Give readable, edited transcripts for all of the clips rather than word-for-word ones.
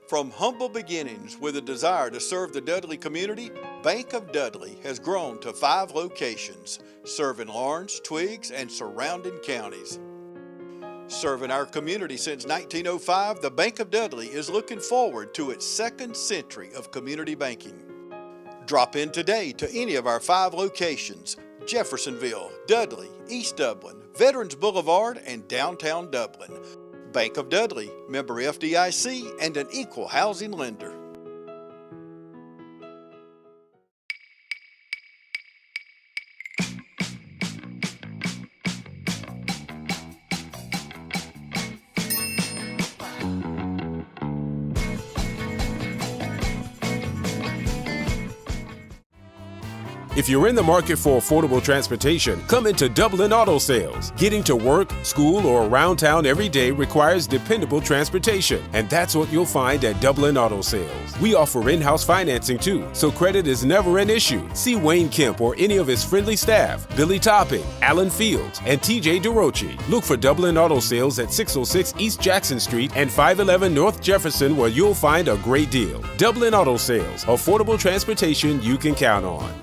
From humble beginnings with a desire to serve the Dudley community, Bank of Dudley has grown to 5 locations, serving Lawrence, Twiggs, and surrounding counties. Serving our community since 1905, the Bank of Dudley is looking forward to its 2nd century of community banking. Drop in today to any of our 5 locations: Jeffersonville, Dudley, East Dublin, Veterans Boulevard, and downtown Dublin. Bank of Dudley, member FDIC, and an equal housing lender. If you're in the market for affordable transportation, come into Dublin Auto Sales. Getting to work, school, or around town every day requires dependable transportation, and that's what you'll find at Dublin Auto Sales. We offer in-house financing too, so credit is never an issue. See Wayne Kemp or any of his friendly staff, Billy Topping, Alan Fields, and TJ DeRochi. Look for Dublin Auto Sales at 606 East Jackson Street and 511 North Jefferson, where you'll find a great deal. Dublin Auto Sales, affordable transportation you can count on.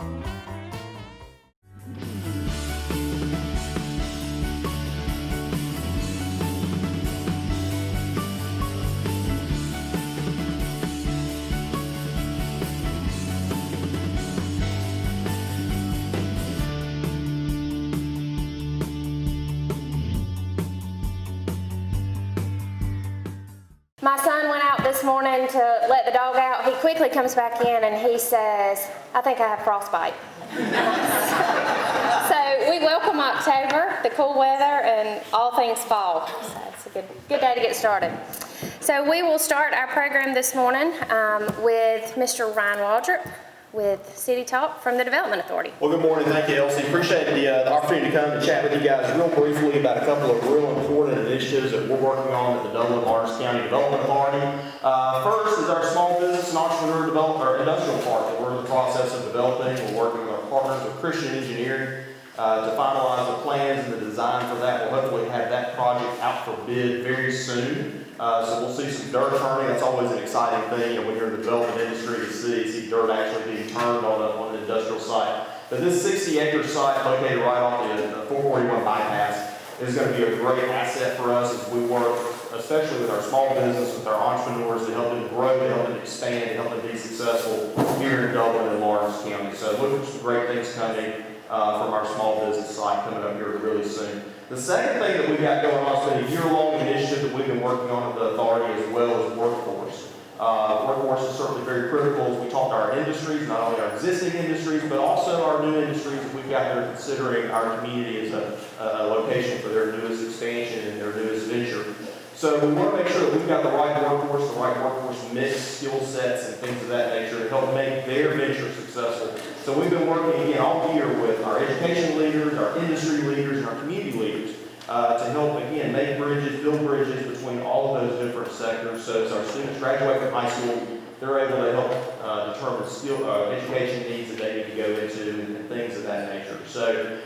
My son went out this morning to let the dog out. He quickly comes back in and he says, "I think I have frostbite." So we welcome October, the cool weather, and all things fall. So it's a good day to get started. So we will start our program this morning with Mr. Ryan Waldrop with City Talk from the Development Authority. Well, good morning. Thank you, Elsie. Appreciate the opportunity to come and chat with you guys real briefly about a couple of real important initiatives that we're working on at the Dublin-Lawrence County Development Authority. First is our small business and entrepreneur development, our industrial park that we're in the process of developing. We're working with our partners with Christian Engineering to finalize the plans and the design for that. We'll hopefully have that project out for bid very soon. So we'll see some dirt turning. That's always an exciting thing, when you're in the development industry to see dirt actually being turned on an industrial site. But this 60-acre site located right off the 441 bypass is going to be a great asset for us as we work, especially with our small business, with our entrepreneurs, to help them grow, to help them expand, to help them be successful here in Dublin and Lawrence County. So look for some great things coming from our small business site coming up here really soon. The second thing that we've got going on has been a year-long initiative that we've been working on at the authority as well as workforce. Workforce is certainly very critical as we talk to our industries, not only our existing industries, but also our new industries that we've got that are considering our community as a location for their newest expansion and their newest venture. So we want to make sure that we've got the right workforce mix, skill sets, and things of that nature to help make their venture successful. So we've been working again all year with our education leaders, our industry leaders, and our community leaders to help again make bridges, build bridges between all of those different sectors. So as our students graduate from high school, they're able to help determine skill, education needs that they need to go into and things of that nature. So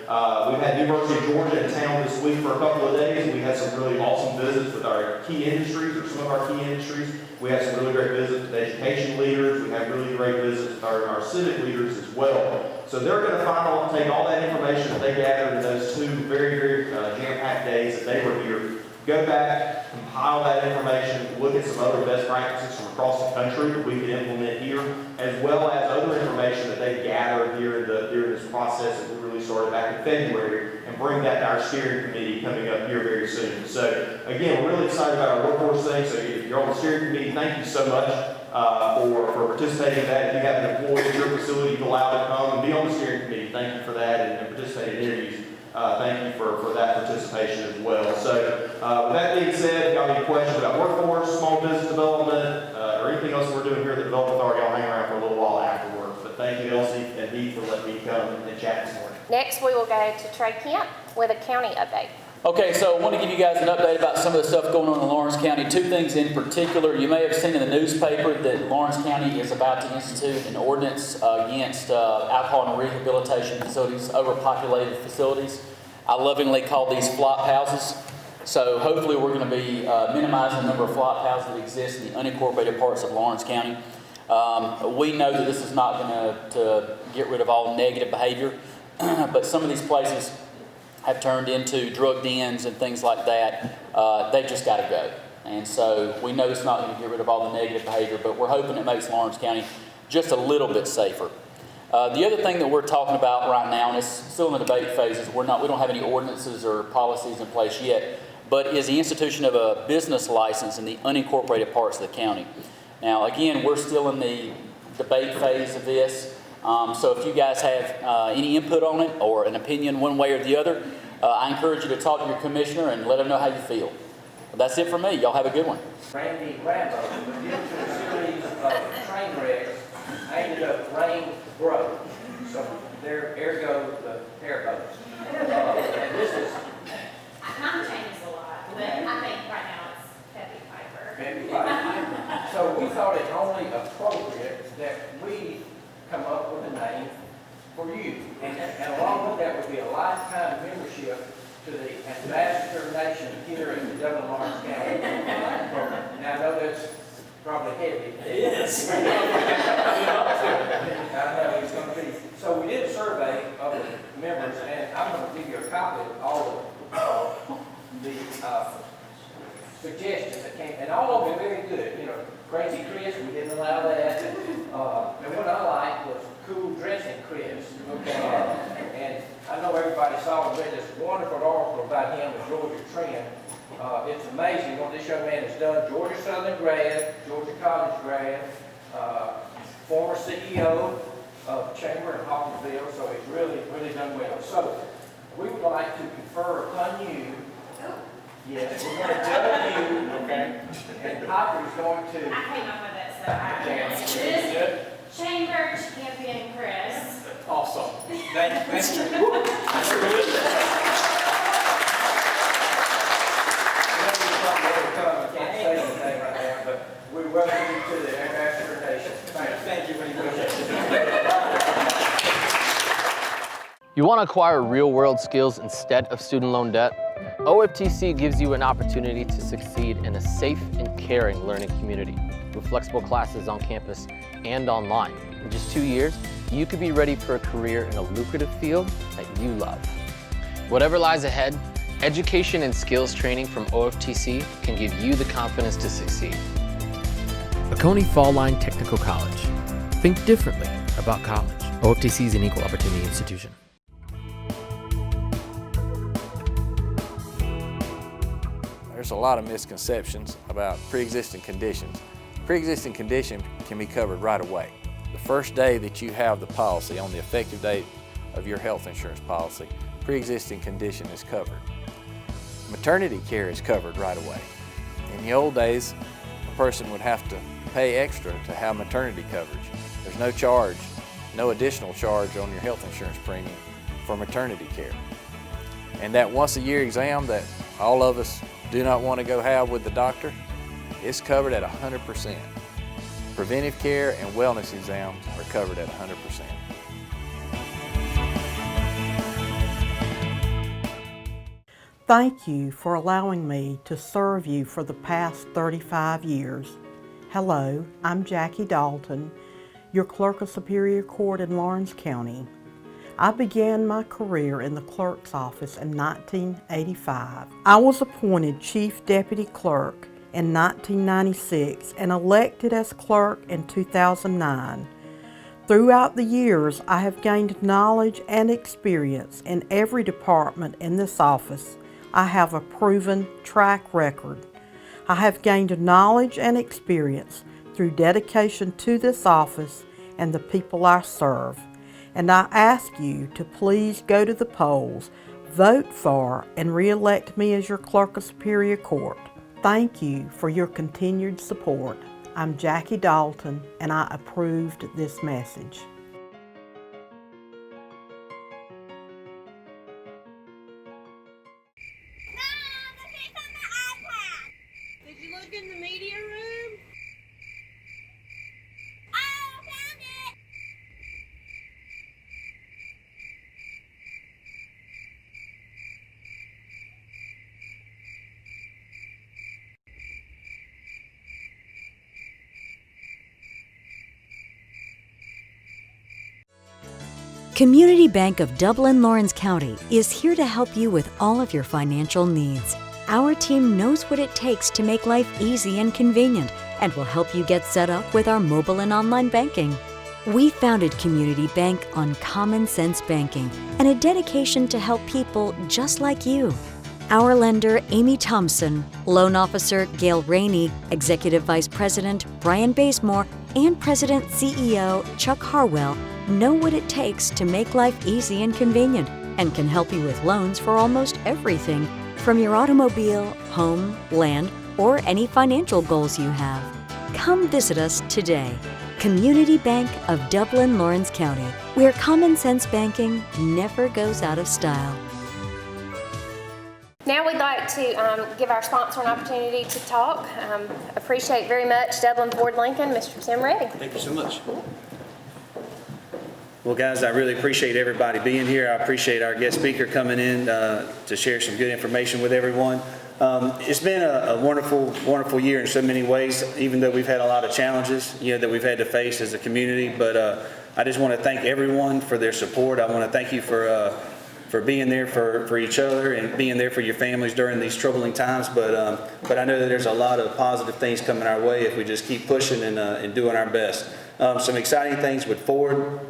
we've had University of Georgia in town this week for a couple of days. We had some really awesome visits with our key industries, or some of our key industries. We had some really great visits with education leaders. We had really great visits with our civic leaders as well. So they're going to take all that information that they gathered in those 2 very, very jam-packed days that they were here, go back, compile that information, look at some other best practices from across the country that we can implement here, as well as other information that they gathered during this process that we really started back in February, and bring that to our steering committee coming up here very soon. So again, we're really excited about our workforce thing. So if you're on the steering committee, thank you so much for participating in that. If you have an employee at your facility, you're allowed to come and be on the steering committee. Thank you for that, and participate in interviews. Thank you for that participation as well. So with that being said, if you have any questions about workforce, small business development, or anything else we're doing here at the Development Authority, I'll hang around for a little while afterwards. But thank you, Elsie and Dee, for letting me come and chat this morning. Next, we will go to Trey Kemp with a county update. Okay, so I want to give you guys an update about some of the stuff going on in Lawrence County. 2 things in particular. You may have seen in the newspaper that Lawrence County is about to institute an ordinance against alcohol and rehabilitation facilities, overpopulated facilities. I lovingly call these flop houses. So hopefully we're going to be minimizing the number of flop houses that exist in the unincorporated parts of Lawrence County. We know that this is not going to get rid of all negative behavior, but some of these places have turned into drug dens and things like that. They've just got to go. And so we know it's not going to get rid of all the negative behavior, but we're hoping it makes Lawrence County just a little bit safer. The other thing that we're talking about right now, and it's still in the debate phases, we don't have any ordinances or policies in place yet, but is the institution of a business license in the unincorporated parts of the county. Now, again, we're still in the debate phase of this, so if you guys have any input on it or an opinion one way or the other, I encourage you to talk to your commissioner and let them know how you feel. That's it for me. Y'all have a good one. Randy Rambo, due to a series of train wrecks, I ended up rain broke. So there goes the airboats. And this is Mine changes a lot, but I think right now it's heavy fiber. heavy pipe. So we thought it only appropriate that we come up with a name for you. And along with that would be a lifetime membership to the Ambassador Nation here in the Dublin Lawrence County program. Now I know that's probably heavy. It is. I know it's going to be. So we did a survey of the members, and I'm going to give you a copy of all of the suggestions that came, and all of them very good. You know, Crazy Chris, we didn't allow that. And what I liked was Cool Dressing Chris. Okay, and I know everybody saw and read this wonderful article about him with Georgia Trend. It's amazing what this young man has done. Georgia Southern grad, Georgia College grad, former CEO of Chamber in Hawkinsville, so he's really, really done well. So we would like to confer upon you. Yes, we're going to tell you, okay? And Piper is going to. I came up with it, so I Chamber Champion Chris. Awesome. Thank you. I can't say anything right now, but we welcome you to the Ambassador Nation. Thank you very much. You want to acquire real-world skills instead of student loan debt? OFTC gives you an opportunity to succeed in a safe and caring learning community with flexible classes on campus and online. In just 2 years, you could be ready for a career in a lucrative field that you love. Whatever lies ahead, education and skills training from OFTC can give you the confidence to succeed. Oconee Fall Line Technical College. Think differently about college. OFTC is an equal opportunity institution. There's a lot of misconceptions about pre-existing conditions. Pre-existing condition can be covered right away. The first day that you have the policy, on the effective date of your health insurance policy, pre-existing condition is covered. Maternity care is covered right away. In the old days, a person would have to pay extra to have maternity coverage. There's no charge, no additional charge on your health insurance premium for maternity care. And that once a year exam that all of us do not want to go have with the doctor, it's covered at 100%. Preventive care and wellness exams are covered at 100%. Thank you for allowing me to serve you for the past 35 years. Hello, I'm Jackie Dalton, your Clerk of Superior Court in Lawrence County. I began my career in the clerk's office in 1985. I was appointed Chief Deputy Clerk in 1996 and elected as clerk in 2009. Throughout the years, I have gained knowledge and experience in every department in this office. I have a proven track record. I have gained knowledge and experience through dedication to this office and the people I serve. And I ask you to please go to the polls, vote for, and re-elect me as your Clerk of Superior Court. Thank you for your continued support. I'm Jackie Dalton, and I approved this message. Did you look in the media room? Community Bank of Dublin Lawrence County is here to help you with all of your financial needs. Our team knows what it takes to make life easy and convenient and will help you get set up with our mobile and online banking. We founded Community Bank on common sense banking and a dedication to help people just like you. Our lender, Amy Thompson, loan officer, Gail Rainey, Executive Vice President, Brian Bazemore, and President CEO, Chuck Harwell, know what it takes to make life easy and convenient and can help you with loans for almost everything from your automobile, home, land, or any financial goals you have. Come visit us today. Community Bank of Dublin Lawrence County, where common sense banking never goes out of style. Now we'd like to give our sponsor an opportunity to talk. Appreciate very much Dublin Ford Lincoln, Mr. Tim Reddy. Thank you so much. Well, guys, I really appreciate everybody being here. I appreciate our guest speaker coming in to share some good information with everyone. It's been a wonderful, wonderful year in so many ways, even though we've had a lot of challenges, that we've had to face as a community. But I just want to thank everyone for their support. I want to thank you for being there for each other and being there for your families during these troubling times. But I know that there's a lot of positive things coming our way if we just keep pushing and doing our best. Some exciting things with Ford.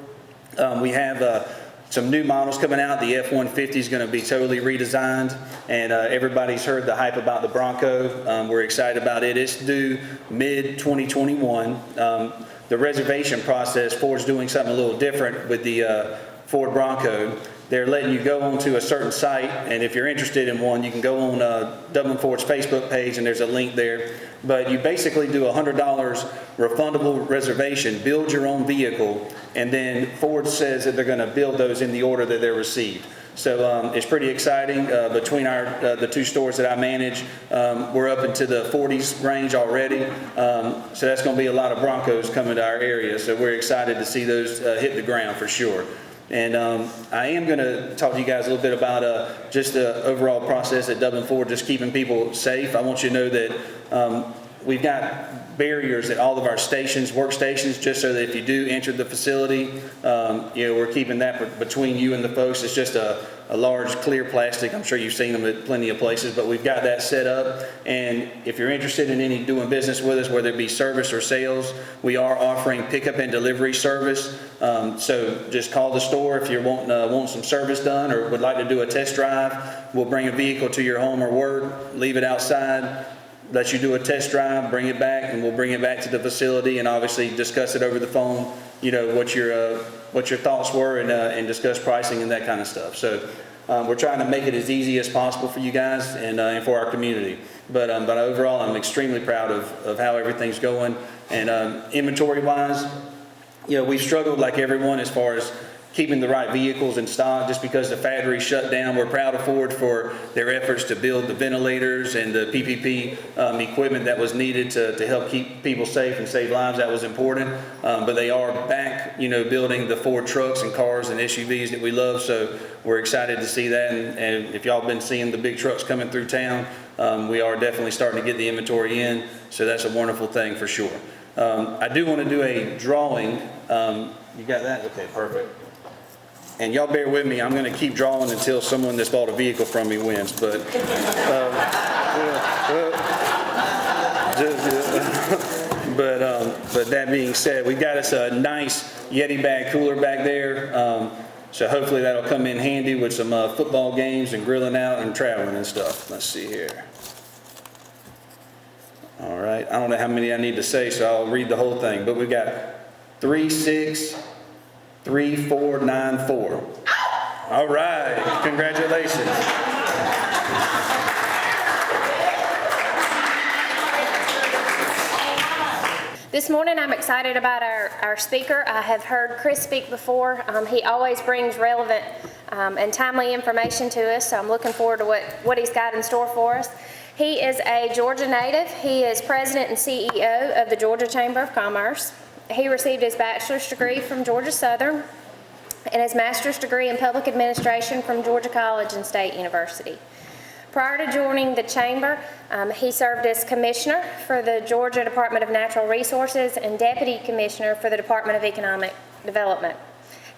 We have some new models coming out. The F-150 is going to be totally redesigned, and everybody's heard the hype about the Bronco. We're excited about it. It's due mid-2021. The reservation process, Ford's doing something a little different with the Ford Bronco. They're letting you go onto a certain site, and if you're interested in one, you can go on Dublin Ford's Facebook page, and there's a link there. But you basically do a $100 refundable reservation, build your own vehicle, and then Ford says that they're going to build those in the order that they're received. So it's pretty exciting. Between the two stores that I manage, we're up into the 40s range already. So that's going to be a lot of Broncos coming to our area. So we're excited to see those hit the ground for sure. And I am going to talk to you guys a little bit about just the overall process at Dublin Ford, just keeping people safe. I want you to know that we've got barriers at all of our stations, workstations, just so that if you do enter the facility, we're keeping that between you and the folks. It's just a large clear plastic. I'm sure you've seen them at plenty of places, but we've got that set up. And if you're interested in doing business with us, whether it be service or sales, we are offering pickup and delivery service. So just call the store if you're wanting some service done or would like to do a test drive. We'll bring a vehicle to your home or work, leave it outside, let you do a test drive, bring it back, and we'll bring it back to the facility and obviously discuss it over the phone, what your thoughts were and discuss pricing and that kind of stuff. So we're trying to make it as easy as possible for you guys and for our community. But overall, I'm extremely proud of how everything's going. And inventory-wise, we've struggled like everyone as far as keeping the right vehicles in stock just because the factory shut down. We're proud of Ford for their efforts to build the ventilators and the PPP equipment that was needed to help keep people safe and save lives. That was important. But they are back, building the Ford trucks and cars and SUVs that we love. So we're excited to see that. And if y'all been seeing the big trucks coming through town, we are definitely starting to get the inventory in. So that's a wonderful thing for sure. I do want to do a drawing. You got that? Okay, perfect. And y'all bear with me, I'm going to keep drawing until someone that's bought a vehicle from me wins. But but that being said, we got us a nice Yeti bag cooler back there. So hopefully that'll come in handy with some football games and grilling out and traveling and stuff. Let's see here. All right, I don't know how many I need to say, so I'll read the whole thing. But we've got 363494. All right, congratulations. This morning I'm excited about our speaker. I have heard Chris speak before. He always brings relevant and timely information to us, so I'm looking forward to what he's got in store for us. He is a Georgia native. He is president and CEO of the Georgia Chamber of Commerce. He received his bachelor's degree from Georgia Southern and his master's degree in public administration from Georgia College and State University. Prior to joining the Chamber, he served as commissioner for the Georgia Department of Natural Resources and deputy commissioner for the Department of Economic Development.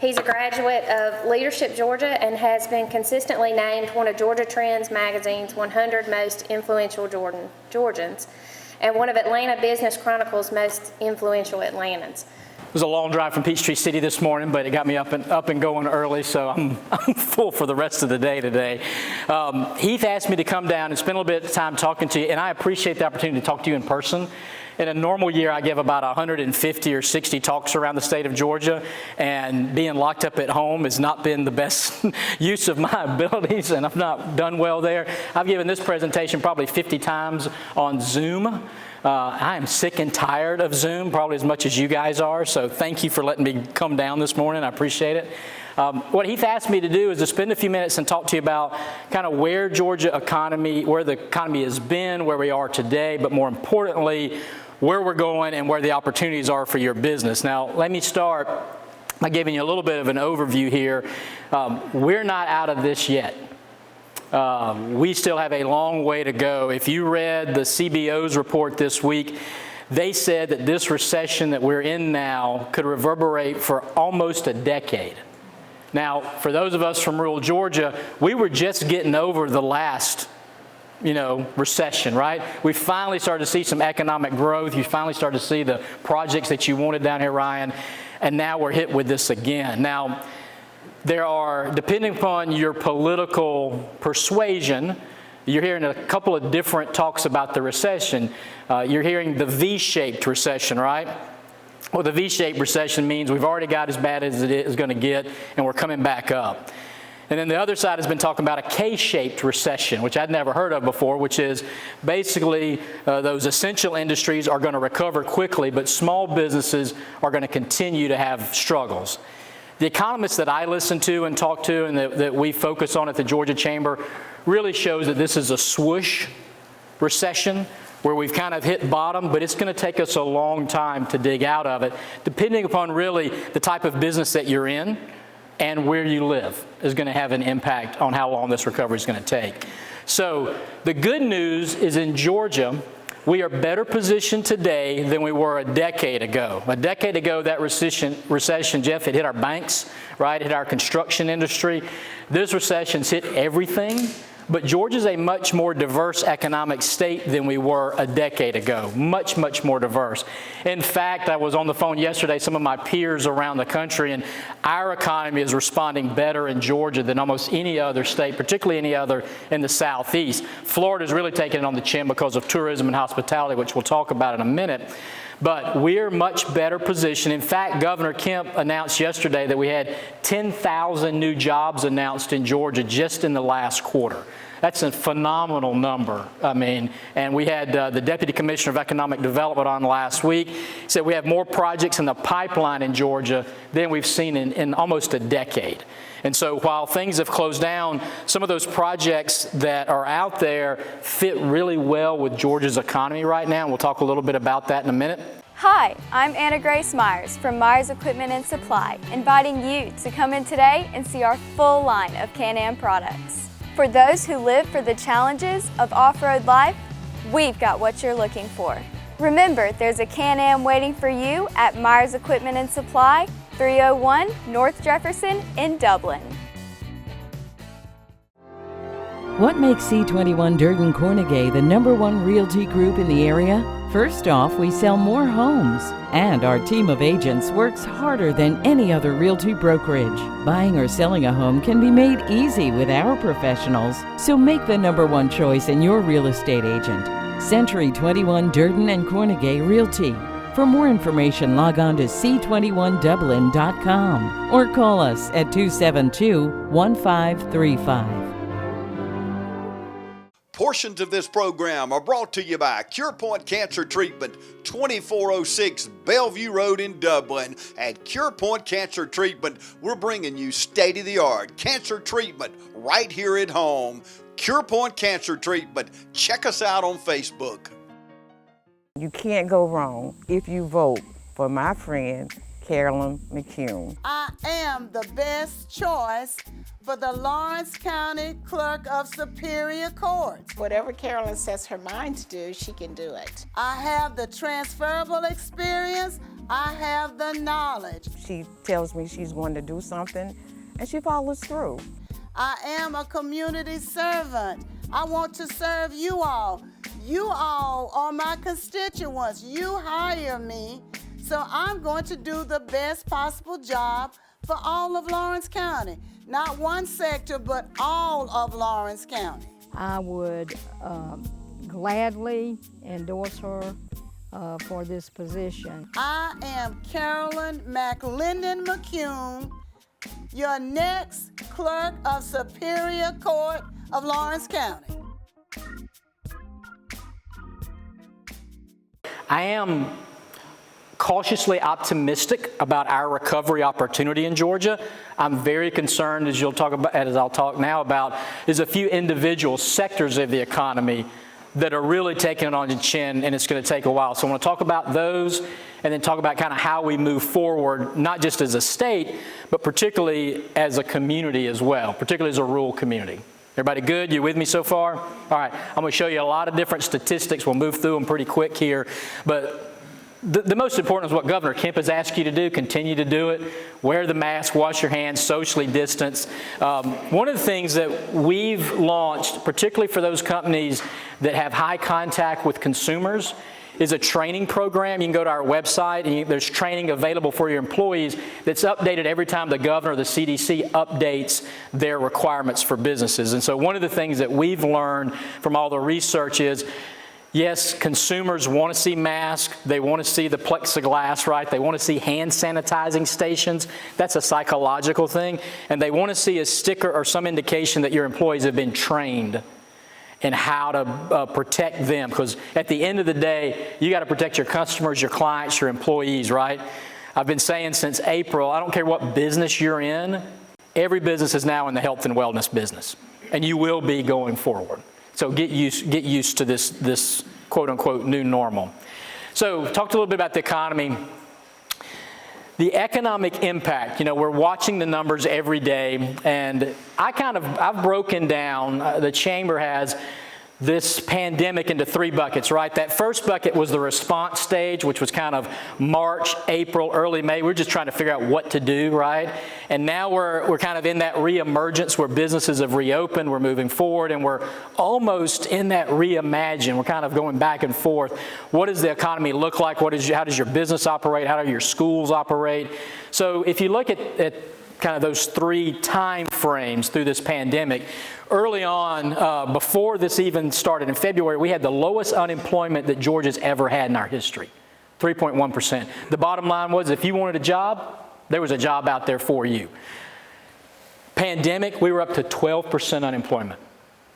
He's a graduate of Leadership Georgia and has been consistently named one of Georgia Trends magazine's 100 most influential Georgians and one of Atlanta Business Chronicle's most influential Atlantans. It was a long drive from Peachtree City this morning, but it got me up and going early, so I'm full for the rest of the day today. Heath asked me to come down and spend a little bit of time talking to you, and I appreciate the opportunity to talk to you in person. In a normal year, I give about 150 or 60 talks around the state of Georgia, and being locked up at home has not been the best use of my abilities, and I've not done well there. I've given this presentation probably 50 times on Zoom. I am sick and tired of Zoom, probably as much as you guys are, so thank you for letting me come down this morning. I appreciate it. What Heath asked me to do is to spend a few minutes and talk to you about kind of where the economy has been, where we are today, but more importantly, where we're going and where the opportunities are for your business. Now, let me start by giving you a little bit of an overview here. We're not out of this yet. We still have a long way to go. If you read the CBO's report this week, they said that this recession that we're in now could reverberate for almost a decade. Now, for those of us from rural Georgia, we were just getting over the last recession, right? We finally started to see some economic growth. You finally started to see the projects that you wanted down here, Ryan, and now we're hit with this again. Now, there are, depending upon your political persuasion, you're hearing a couple of different talks about the recession. You're hearing the V-shaped recession, right? Well, the V-shaped recession means we've already got as bad as it is going to get, and we're coming back up. And then the other side has been talking about a K-shaped recession, which I'd never heard of before, which is basically those essential industries are going to recover quickly, but small businesses are going to continue to have struggles. The economists that I listen to and talk to and that we focus on at the Georgia Chamber really shows that this is a swoosh recession where we've kind of hit bottom, but it's going to take us a long time to dig out of it, depending upon really the type of business that you're in and where you live is going to have an impact on how long this recovery is going to take. So the good news is in Georgia, we are better positioned today than we were a decade ago. A decade ago, that recession, Jeff, it hit our banks, right? It hit our construction industry. This recession's hit everything. But Georgia's a much more diverse economic state than we were a decade ago. Much, much more diverse. In fact, I was on the phone yesterday, some of my peers around the country, and our economy is responding better in Georgia than almost any other state, particularly any other in the Southeast. Florida's really taking it on the chin because of tourism and hospitality, which we'll talk about in a minute. But we're much better positioned. In fact, Governor Kemp announced yesterday that we had 10,000 new jobs announced in Georgia just in the last quarter. That's a phenomenal number. And we had the Deputy Commissioner of Economic Development on last week. He said we have more projects in the pipeline in Georgia than we've seen in almost a decade. And so while things have closed down, some of those projects that are out there fit really well with Georgia's economy right now. And we'll talk a little bit about that in a minute. Hi, I'm Anna Grace Myers from Myers Equipment and Supply, inviting you to come in today and see our full line of Can-Am products. For those who live for the challenges of off-road life, we've got what you're looking for. Remember, there's a Can-Am waiting for you at Myers Equipment and Supply, 301 North Jefferson in Dublin. What makes C21 Durden Cornegay the #1 realty group in the area? First off, we sell more homes, and our team of agents works harder than any other realty brokerage. Buying or selling a home can be made easy with our professionals, so make the #1 choice in your real estate agent. Century 21 Durden and Cornegay Realty. For more information, log on to c21dublin.com or call us at 272-1535. Portions of this program are brought to you by CurePoint Cancer Treatment, 2406 Bellevue Road in Dublin. At CurePoint Cancer Treatment, we're bringing you state-of-the-art cancer treatment right here at home. CurePoint Cancer Treatment. Check us out on Facebook. You can't go wrong if you vote for my friend, Carolyn McCune. I am the best choice for the Lawrence County Clerk of Superior Court. Whatever Carolyn sets her mind to do, she can do it. I have the transferable experience I have the knowledge. She tells me she's going to do something, and she follows through. I am a community servant. I want to serve you all. You all are my constituents. You hire me, so I'm going to do the best possible job for all of Lawrence County. Not one sector, but all of Lawrence County. I would gladly endorse her for this position. I am Carolyn McLendon McCune, your next clerk of Superior Court of Lawrence County. I am cautiously optimistic about our recovery opportunity in Georgia. I'm very concerned, as I'll talk now about, is a few individual sectors of the economy that are really taking it on the chin, and it's going to take a while. So I want to talk about those and then talk about kind of how we move forward, not just as a state, but particularly as a community as well, particularly as a rural community. Everybody good? You with me so far? All right, I'm going to show you a lot of different statistics. We'll move through them pretty quick here, but the most important is what Governor Kemp has asked you to do. Continue to do it. Wear the mask, wash your hands, socially distance. One of the things that we've launched, particularly for those companies that have high contact with consumers, is a training program. You can go to our website, and there's training available for your employees that's updated every time the governor or the CDC updates their requirements for businesses. And so one of the things that we've learned from all the research is, yes, consumers want to see masks. They want to see the plexiglass, right? They want to see hand sanitizing stations. That's a psychological thing. And they want to see a sticker or some indication that your employees have been trained in how to protect them. Because at the end of the day, you got to protect your customers, your clients, your employees, right? I've been saying since April, I don't care what business you're in, every business is now in the health and wellness business. And you will be going forward. So get used to this quote-unquote new normal. So talked a little bit about the economy. The economic impact, we're watching the numbers every day, and I've broken down, the Chamber has this pandemic into three buckets, right? That first bucket was the response stage, which was kind of March, April, early May. We're just trying to figure out what to do, right? And now we're kind of in that reemergence where businesses have reopened, we're moving forward, and we're almost in that reimagine. We're kind of going back and forth. What does the economy look like? How does your business operate? How do your schools operate? So if you look at kind of those three time frames through this pandemic, early on, before this even started in February, we had the lowest unemployment that Georgia's ever had in our history, 3.1%. The bottom line was, if you wanted a job, there was a job out there for you. Pandemic, we were up to 12% unemployment.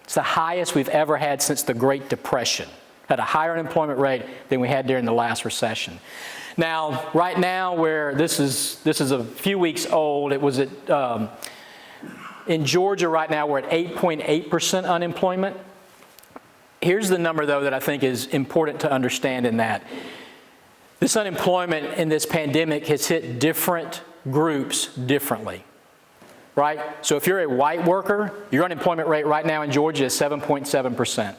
It's the highest we've ever had since the Great Depression. Had a higher unemployment rate than we had during the last recession. Now, right now, where this is a few weeks old, it was at in Georgia right now, we're at 8.8% unemployment. Here's the number, though, that I think is important to understand in that. This unemployment in this pandemic has hit different groups differently, right? So if you're a white worker, your unemployment rate right now in Georgia is 7.7%.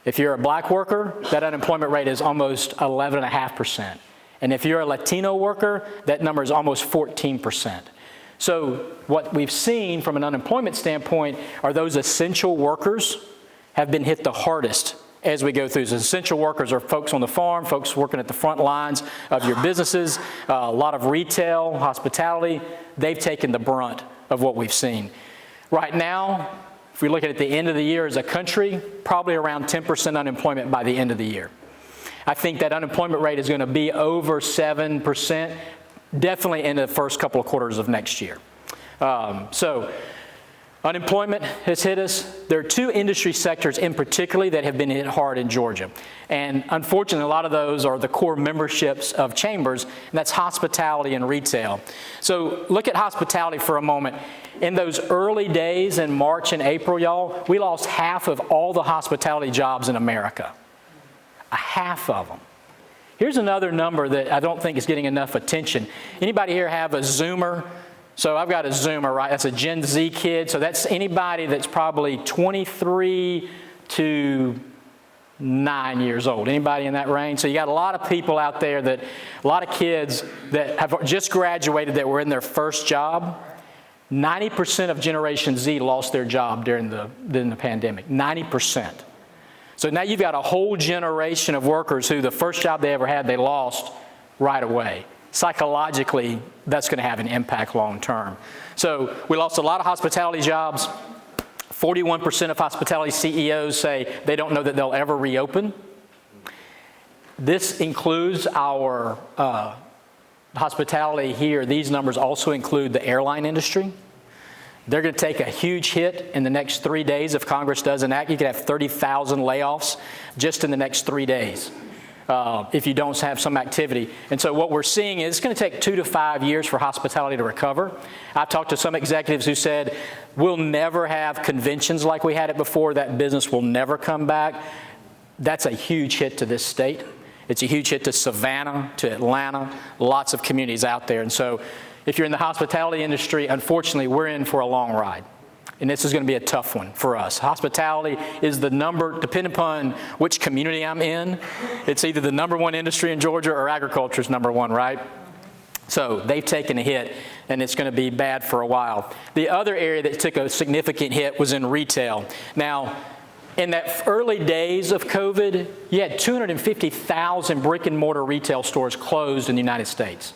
If you're a black worker, that unemployment rate is almost 11.5%. And if you're a Latino worker, that number is almost 14%. So what we've seen from an unemployment standpoint are those essential workers have been hit the hardest as we go through. So essential workers are folks on the farm, folks working at the front lines of your businesses, a lot of retail, hospitality. They've taken the brunt of what we've seen. Right now, if we look at the end of the year as a country, probably around 10% unemployment by the end of the year. I think that unemployment rate is going to be over 7%, definitely in the first couple of quarters of next year. So unemployment has hit us. There are two industry sectors in particular that have been hit hard in Georgia. And unfortunately, a lot of those are the core memberships of chambers, and that's hospitality and retail. So look at hospitality for a moment. In those early days in March and April, y'all, we lost half of all the hospitality jobs in America. A half of them. Here's another number that I don't think is getting enough attention. Anybody here have a Zoomer? So I've got a Zoomer, right? That's a Gen Z kid. So that's anybody that's probably 23 to 9 years old. Anybody in that range? So you got a lot of people out there a lot of kids that have just graduated that were in their first job. 90% of Generation Z lost their job during the pandemic, 90%. So now you've got a whole generation of workers who the first job they ever had, they lost right away. Psychologically, that's going to have an impact long term. So we lost a lot of hospitality jobs. 41% of hospitality CEOs say they don't know that they'll ever reopen. This includes our hospitality here. These numbers also include the airline industry. They're going to take a huge hit in the next 3 days if Congress doesn't act. You could have 30,000 layoffs just in the next 3 days if you don't have some activity. And so what we're seeing is it's going to take 2 to 5 years for hospitality to recover. I've talked to some executives who said, we'll never have conventions like we had it before. That business will never come back. That's a huge hit to this state. It's a huge hit to Savannah, to Atlanta, lots of communities out there. And so if you're in the hospitality industry, unfortunately, we're in for a long ride. And this is going to be a tough one for us. Hospitality is the depending upon which community I'm in, it's either the #1 industry in Georgia or agriculture is #1, right? So they've taken a hit, and it's going to be bad for a while. The other area that took a significant hit was in retail. Now, in that early days of COVID, you had 250,000 brick and mortar retail stores closed in the United States.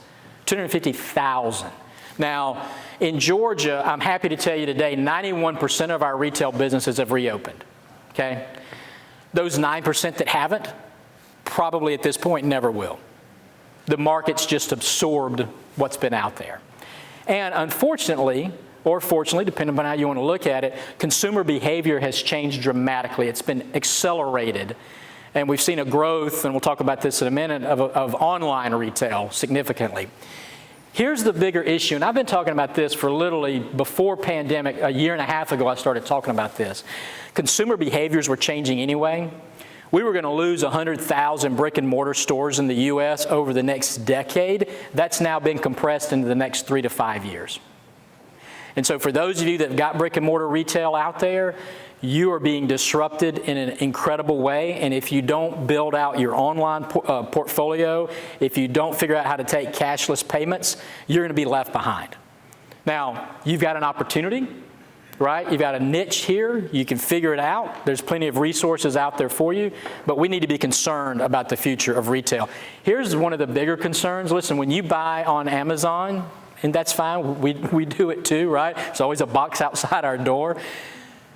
250,000. Now, in Georgia, I'm happy to tell you today, 91% of our retail businesses have reopened, okay? Those 9% that haven't, probably at this point never will. The market's just absorbed what's been out there. And unfortunately, or fortunately, depending on how you want to look at it, consumer behavior has changed dramatically. It's been accelerated. And we've seen a growth, and we'll talk about this in a minute, of online retail significantly. Here's the bigger issue, and I've been talking about this for literally before pandemic, a year and a half ago I started talking about this. Consumer behaviors were changing anyway. We were going to lose 100,000 brick and mortar stores in the U.S. over the next decade. That's now been compressed into the next 3 to 5 years. And so for those of you that have got brick and mortar retail out there, you are being disrupted in an incredible way. And if you don't build out your online portfolio, if you don't figure out how to take cashless payments, you're going to be left behind. Now, you've got an opportunity, right? You've got a niche here. You can figure it out. There's plenty of resources out there for you, but we need to be concerned about the future of retail. Here's one of the bigger concerns. Listen, when you buy on Amazon, and that's fine, we do it too, right? There's always a box outside our door.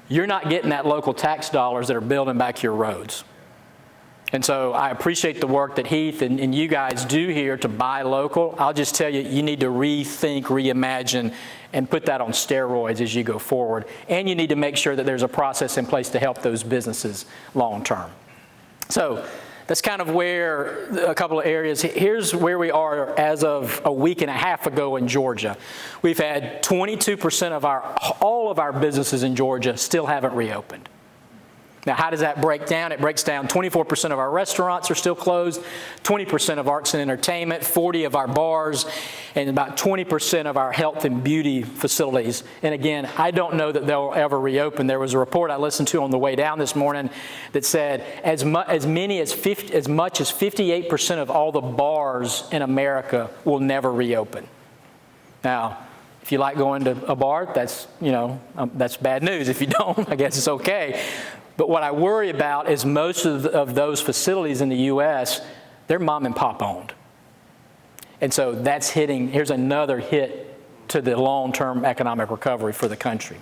You're not getting that local tax dollars that are building back your roads. And so I appreciate the work that Heath and you guys do here to buy local. I'll just tell you, you need to rethink, reimagine, and put that on steroids as you go forward. And you need to make sure that there's a process in place to help those businesses long term. So that's kind of where a couple of areas. Here's where we are as of a week and a half ago in Georgia. We've had 22% of all of our businesses in Georgia still haven't reopened. Now, how does that break down? It breaks down 24% of our restaurants are still closed, 20% of arts and entertainment, 40% of our bars, and about 20% of our health and beauty facilities. And again, I don't know that they'll ever reopen. There was a report I listened to on the way down this morning that said as much as 58% of all the bars in America will never reopen. Now, if you like going to a bar, that's bad news. If you don't, I guess it's okay. But what I worry about is most of those facilities in the U.S., they're mom and pop owned. And so that's here's another hit to the long-term economic recovery for the country.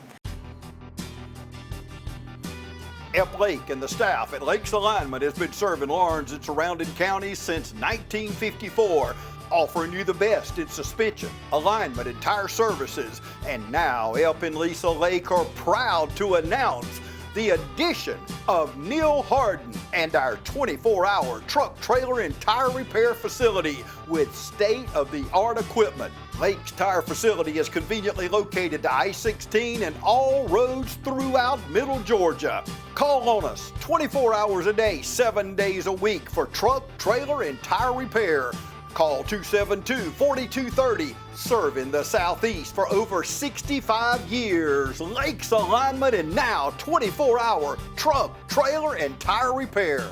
Ep Lake and the staff at Lakes Alignment has been serving Lawrence and surrounding counties since 1954. Offering you the best in suspension, alignment, and tire services. And now Ep and Lisa Lake are proud to announce the addition of Neil Harden and our 24-hour truck, trailer, and tire repair facility with state-of-the-art equipment. Lake's tire facility is conveniently located to I-16 and all roads throughout Middle Georgia. Call on us 24 hours a day, 7 days a week for truck, trailer, and tire repair. Call 272-4230. Serving the Southeast for over 65 years. Lakes Alignment, and now 24-hour truck, trailer, and tire repair.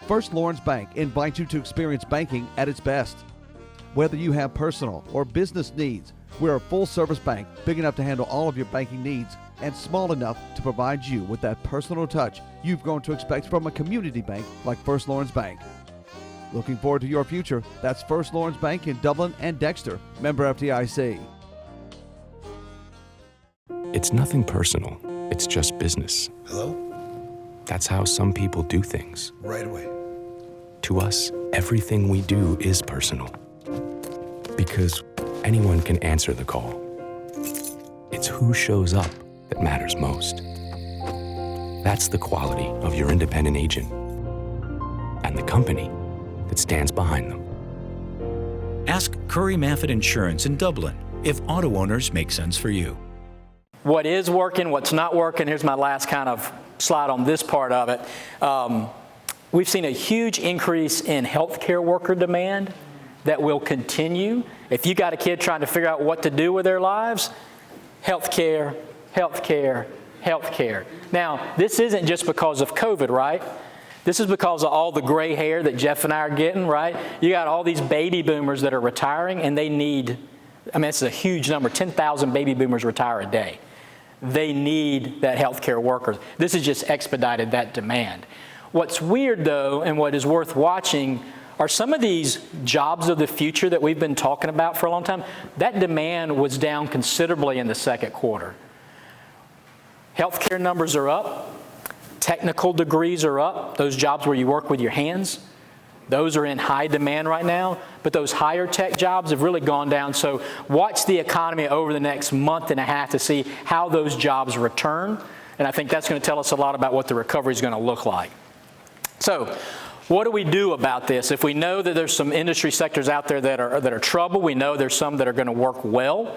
First Lawrence Bank invites you to experience banking at its best. Whether you have personal or business needs, we're a full-service bank big enough to handle all of your banking needs and small enough to provide you with that personal touch you've grown to expect from a community bank like First Lawrence Bank. Looking forward to your future. That's First Lawrence Bank in Dublin and Dexter, member FDIC. It's nothing personal. It's just business. Hello? That's how some people do things. Right away. To us, everything we do is personal. Because anyone can answer the call. It's who shows up that matters most. That's the quality of your independent agent and the company that stands behind them. Ask Curry Maffitt Insurance in Dublin if auto owners make sense for you. What is working, what's not working, here's my last kind of slide on this part of it. We've seen a huge increase in healthcare worker demand that will continue. If you got a kid trying to figure out what to do with their lives, healthcare, healthcare, healthcare. Now, this isn't just because of COVID, right? This is because of all the gray hair that Jeff and I are getting, right? You got all these baby boomers that are retiring, and they need, I mean, it's a huge number, 10,000 baby boomers retire a day. They need that healthcare workers. This has just expedited that demand. What's weird, though, and what is worth watching are some of these jobs of the future that we've been talking about for a long time. That demand was down considerably in the second quarter. Healthcare numbers are up. Technical degrees are up. Those jobs where you work with your hands, those are in high demand right now. But those higher tech jobs have really gone down. So watch the economy over the next month and a half to see how those jobs return. And I think that's going to tell us a lot about what the recovery is going to look like. So what do we do about this? If we know that there's some industry sectors out there that are trouble, we know there's some that are going to work well.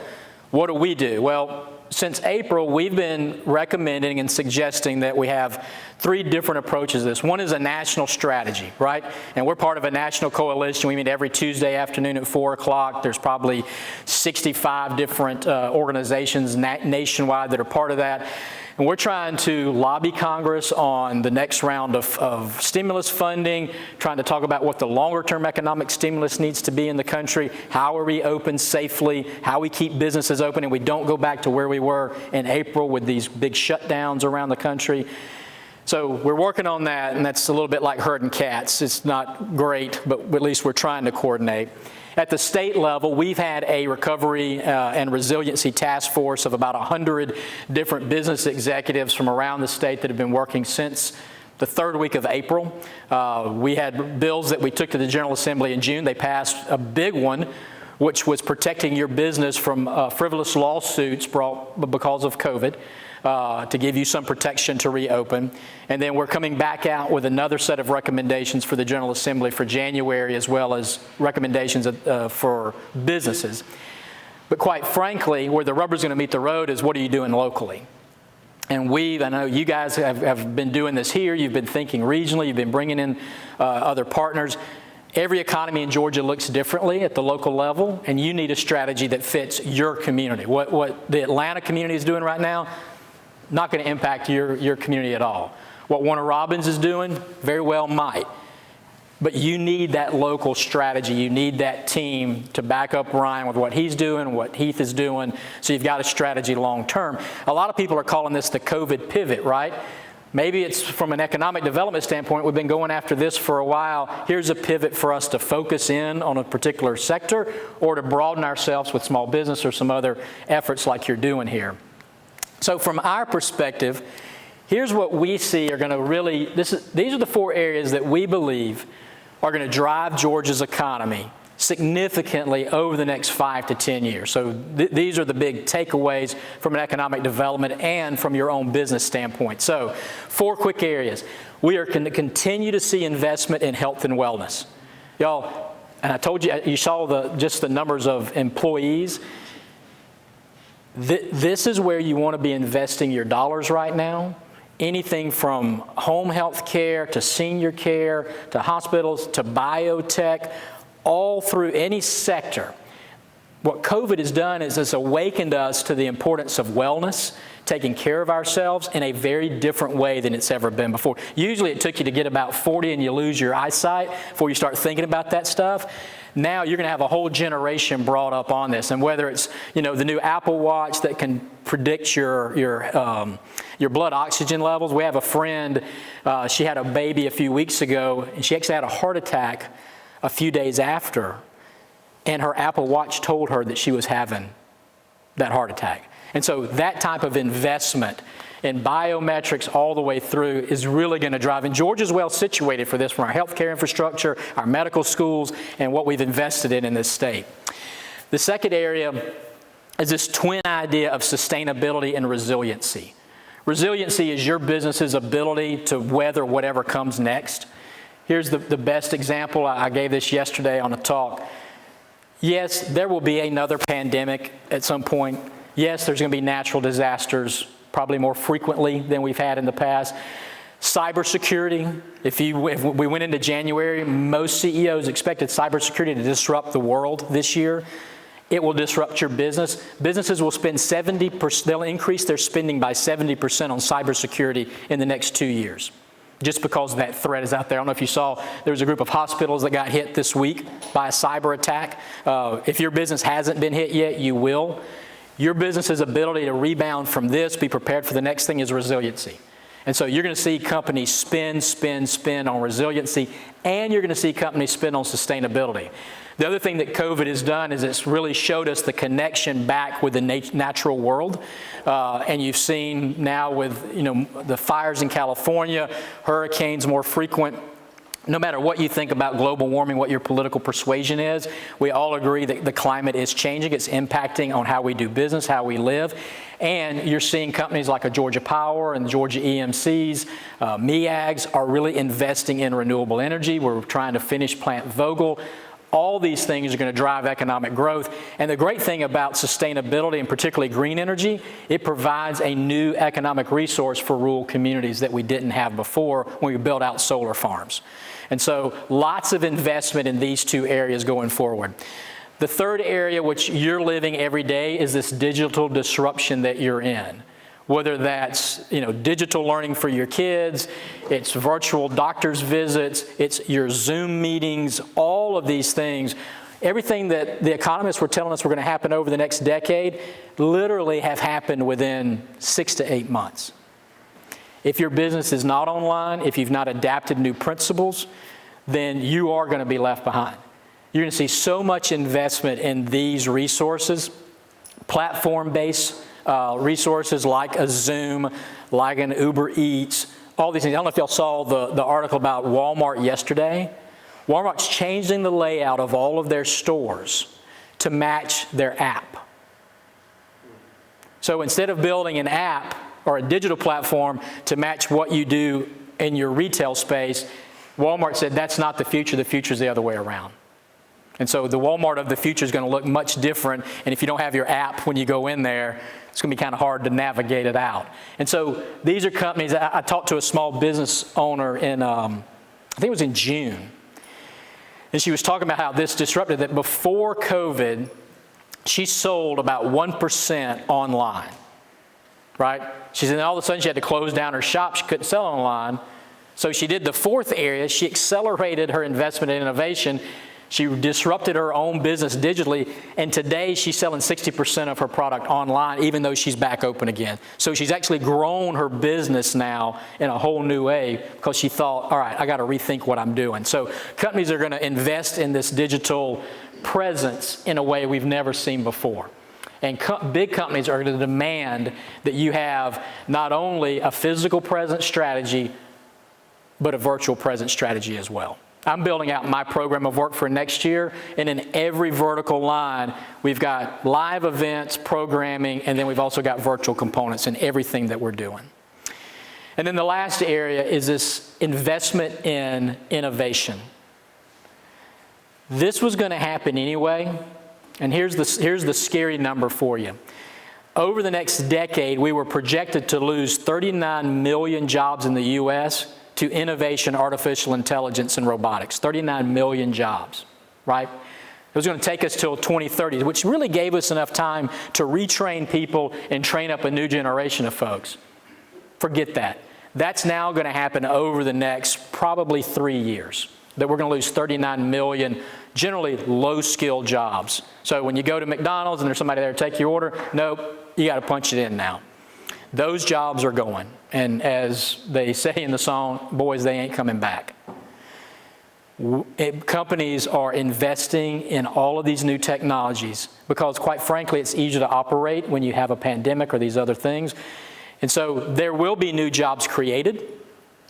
What do we do? Well, since April, we've been recommending and suggesting that we have 3 different approaches to this. One is a national strategy, right? And we're part of a national coalition. We meet every Tuesday afternoon at 4 o'clock. There's probably 65 different organizations nationwide that are part of that. And we're trying to lobby Congress on the next round of stimulus funding, trying to talk about what the longer-term economic stimulus needs to be in the country, how we reopen safely, how we keep businesses open, and we don't go back to where we were in April with these big shutdowns around the country. So we're working on that, and that's a little bit like herding cats. It's not great, but at least we're trying to coordinate. At the state level, we've had a recovery and resiliency task force of about 100 different business executives from around the state that have been working since the 3rd week of April. We had bills that we took to the General Assembly in June. They passed a big one, which was protecting your business from frivolous lawsuits brought because of COVID. To give you some protection to reopen. And then we're coming back out with another set of recommendations for the General Assembly for January, as well as recommendations for businesses. But quite frankly, where the rubber's going to meet the road is what are you doing locally? And I know you guys have been doing this here. You've been thinking regionally. You've been bringing in other partners. Every economy in Georgia looks differently at the local level, and you need a strategy that fits your community. What the Atlanta community is doing right now, not going to impact your community at all. What Warner Robins is doing, very well might. But you need that local strategy. You need that team to back up Ryan with what he's doing, what Heath is doing, so you've got a strategy long term. A lot of people are calling this the COVID pivot, right? Maybe it's from an economic development standpoint, we've been going after this for a while. Here's a pivot for us to focus in on a particular sector or to broaden ourselves with small business or some other efforts like you're doing here. So from our perspective, here's what we see are going to really, these are the 4 areas that we believe are going to drive Georgia's economy significantly over the next 5 to 10 years. So these are the big takeaways from an economic development and from your own business standpoint. So 4 quick areas. We are going to continue to see investment in health and wellness. Y'all, and I told you, you saw just the numbers of employees. This is where you want to be investing your dollars right now, anything from home health care to senior care to hospitals to biotech, all through any sector. What COVID has done is it's awakened us to the importance of wellness, taking care of ourselves in a very different way than it's ever been before. Usually it took you to get about 40 and you lose your eyesight before you start thinking about that stuff. Now you're going to have a whole generation brought up on this, and whether it's the new Apple Watch that can predict your blood oxygen levels. We have a friend, she had a baby a few weeks ago, and she actually had a heart attack a few days after, and her Apple Watch told her that she was having that heart attack. And so that type of investment in biometrics all the way through is really going to drive. And Georgia's well situated for this from our healthcare infrastructure, our medical schools, and what we've invested in this state. The second area is this twin idea of sustainability and resiliency. Resiliency is your business's ability to weather whatever comes next. Here's the best example. I gave this yesterday on a talk. Yes, there will be another pandemic at some point. Yes, there's going to be natural disasters, probably more frequently than we've had in the past. Cybersecurity, if we went into January, most CEOs expected cybersecurity to disrupt the world this year. It will disrupt your business. Businesses will spend 70%, they'll increase their spending by 70% on cybersecurity in the next 2 years, just because that threat is out there. I don't know if you saw, there was a group of hospitals that got hit this week by a cyber attack. If your business hasn't been hit yet, you will. Your business's ability to rebound from this, be prepared for the next thing, is resiliency. And so you're going to see companies spend on resiliency, and you're going to see companies spend on sustainability. The other thing that COVID has done is it's really showed us the connection back with the natural world. And you've seen now with the fires in California, hurricanes more frequent. No matter what you think about global warming, what your political persuasion is, we all agree that the climate is changing. It's impacting on how we do business, how we live. And you're seeing companies like a Georgia Power and Georgia EMCs, MEAGs are really investing in renewable energy. We're trying to finish Plant Vogtle. All these things are going to drive economic growth. And the great thing about sustainability, and particularly green energy, it provides a new economic resource for rural communities that we didn't have before when we built out solar farms. And so lots of investment in these two areas going forward. The third area, which you're living every day, is this digital disruption that you're in. Whether that's digital learning for your kids, it's virtual doctor's visits, it's your Zoom meetings, all of these things. Everything that the economists were telling us were going to happen over the next decade literally have happened within 6 to 8 months. If your business is not online, if you've not adapted new principles, then you are going to be left behind. You're going to see so much investment in these resources, platform-based resources like a Zoom, like an Uber Eats, all these things. I don't know if y'all saw the article about Walmart yesterday. Walmart's changing the layout of all of their stores to match their app. So instead of building an app or a digital platform to match what you do in your retail space, Walmart said that's not the future. The future is the other way around. And so the Walmart of the future is going to look much different. And if you don't have your app when you go in there, it's going to be kind of hard to navigate it out. And so these are companies. I talked to a small business owner in, I think it was in June. And she was talking about how this disrupted that. Before COVID, she sold about 1% online, right? She said, and all of a sudden she had to close down her shop. She couldn't sell online. So she did the fourth area. She accelerated her investment in innovation. She disrupted her own business digitally, and today she's selling 60% of her product online, even though she's back open again. So she's actually grown her business now in a whole new way because she thought, all right, I got to rethink what I'm doing. So companies are going to invest in this digital presence in a way we've never seen before. And big companies are going to demand that you have not only a physical presence strategy, but a virtual presence strategy as well. I'm building out my program of work for next year, and in every vertical line, we've got live events, programming, and then we've also got virtual components in everything that we're doing. And then the last area is this investment in innovation. This was going to happen anyway, and here's the scary number for you. Over the next decade, we were projected to lose 39 million jobs in the U.S. to innovation, artificial intelligence, and robotics. 39 million jobs, right? It was going to take us till 2030, which really gave us enough time to retrain people and train up a new generation of folks. Forget that. That's now going to happen over the next probably 3 years, that we're going to lose 39 million generally low-skilled jobs. So when you go to McDonald's and there's somebody there to take your order, nope, you got to punch it in now. Those jobs are going. And as they say in the song, boys, they ain't coming back. Companies are investing in all of these new technologies because, quite frankly, it's easier to operate when you have a pandemic or these other things. And so there will be new jobs created,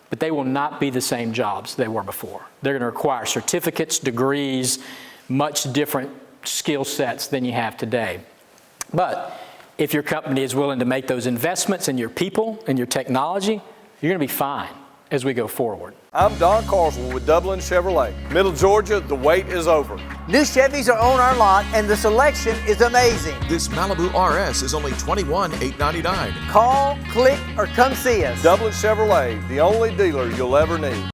but they will not be the same jobs they were before. They're going to require certificates, degrees, much different skill sets than you have today. But if your company is willing to make those investments in your people and your technology, you're going to be fine as we go forward. I'm Don Carswell with Dublin Chevrolet. Middle Georgia, the wait is over. New Chevys are on our lot and the selection is amazing. This Malibu RS is only $21,899. Call, click, or come see us. Dublin Chevrolet, the only dealer you'll ever need.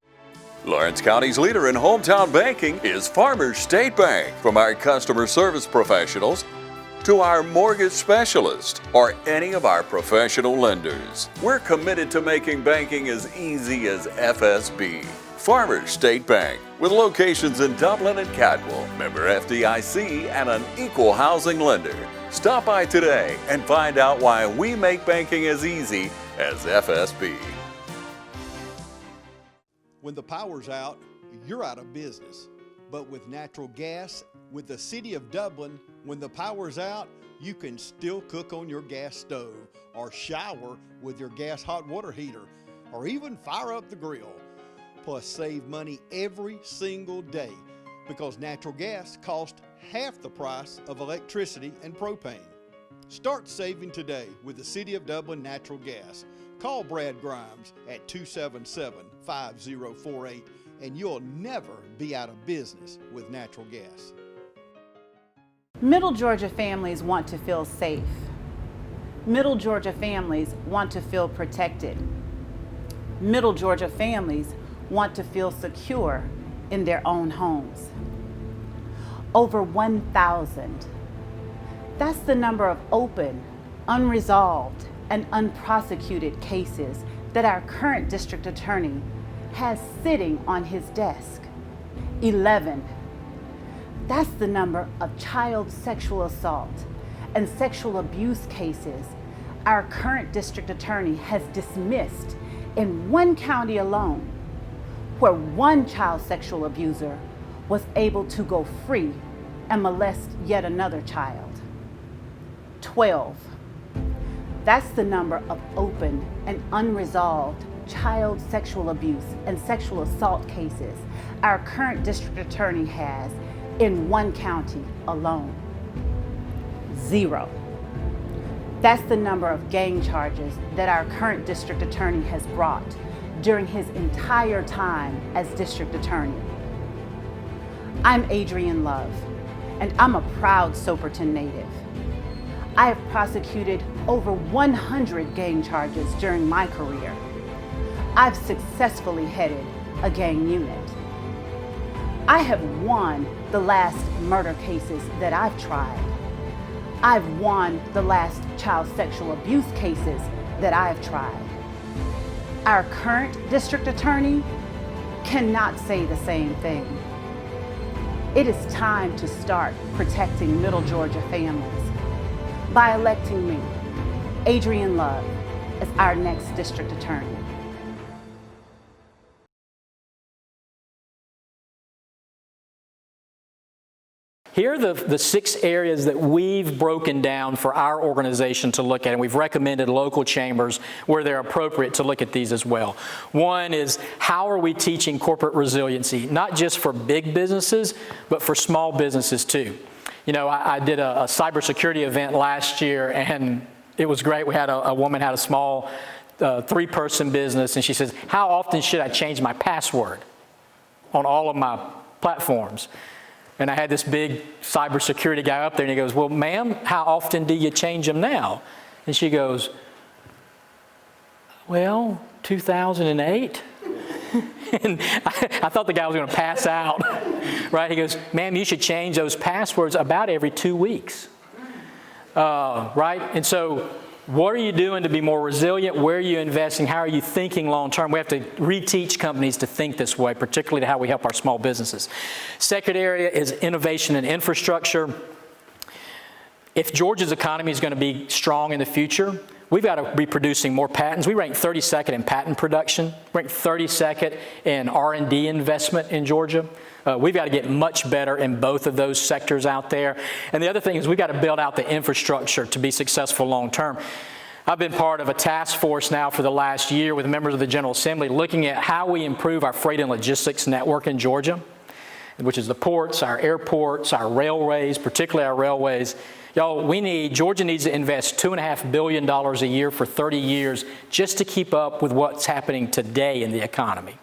Lawrence County's leader in hometown banking is Farmers State Bank. From our customer service professionals to our mortgage specialist or any of our professional lenders, we're committed to making banking as easy as FSB. Farmers State Bank, with locations in Dublin and Cadwell, member FDIC, and an equal housing lender. Stop by today and find out why we make banking as easy as FSB. When the power's out, you're out of business. But with natural gas, with the City of Dublin, when the power's out, you can still cook on your gas stove or shower with your gas hot water heater or even fire up the grill. Plus save money every single day because natural gas costs half the price of electricity and propane. Start saving today with the City of Dublin Natural Gas. Call Brad Grimes at 277-5048 and you'll never be out of business with natural gas. Middle Georgia families want to feel safe. Middle Georgia families want to feel protected. Middle Georgia families want to feel secure in their own homes. Over 1,000. That's the number of open, unresolved, and unprosecuted cases that our current district attorney has sitting on his desk. 11. That's the number of child sexual assault and sexual abuse cases our current district attorney has dismissed in one county alone, where one child sexual abuser was able to go free and molest yet another child. 12. That's the number of open and unresolved child sexual abuse and sexual assault cases our current district attorney has in one county alone. 0. That's the number of gang charges that our current district attorney has brought during his entire time as district attorney. I'm Adrienne Love, and I'm a proud Soperton native. I have prosecuted over 100 gang charges during my career. I've successfully headed a gang unit. I have won the last murder cases that I've tried. I've won the last child sexual abuse cases that I've tried. Our current district attorney cannot say the same thing. It is time to start protecting Middle Georgia families by electing me, Adrienne Love, as our next district attorney. Here are the 6 areas that we've broken down for our organization to look at, and we've recommended local chambers where they're appropriate to look at these as well. One is, how are we teaching corporate resiliency, not just for big businesses, but for small businesses too. You know, I did a cybersecurity event last year, and it was great. We had a woman had a small 3-person business, and she says, how often should I change my password on all of my platforms? And I had this big cybersecurity guy up there, and he goes, well, ma'am, how often do you change them now? And she goes, well, 2008. And I thought the guy was going to pass out, right? He goes, ma'am, you should change those passwords about every 2 weeks, right? And so what are you doing to be more resilient? Where are you investing? How are you thinking long term? We have to reteach companies to think this way, particularly to how we help our small businesses. Second area is innovation and infrastructure. If Georgia's economy is going to be strong in the future, we've got to be producing more patents. We rank 32nd in patent production, rank 32nd in R&D investment in Georgia. We've got to get much better in both of those sectors out there. And the other thing is we've got to build out the infrastructure to be successful long term. I've been part of a task force now for the last year with members of the General Assembly looking at how we improve our freight and logistics network in Georgia, which is the ports, our airports, our railways, particularly our railways. Y'all, Georgia needs to invest $2.5 billion a year for 30 years just to keep up with what's happening today in the economy.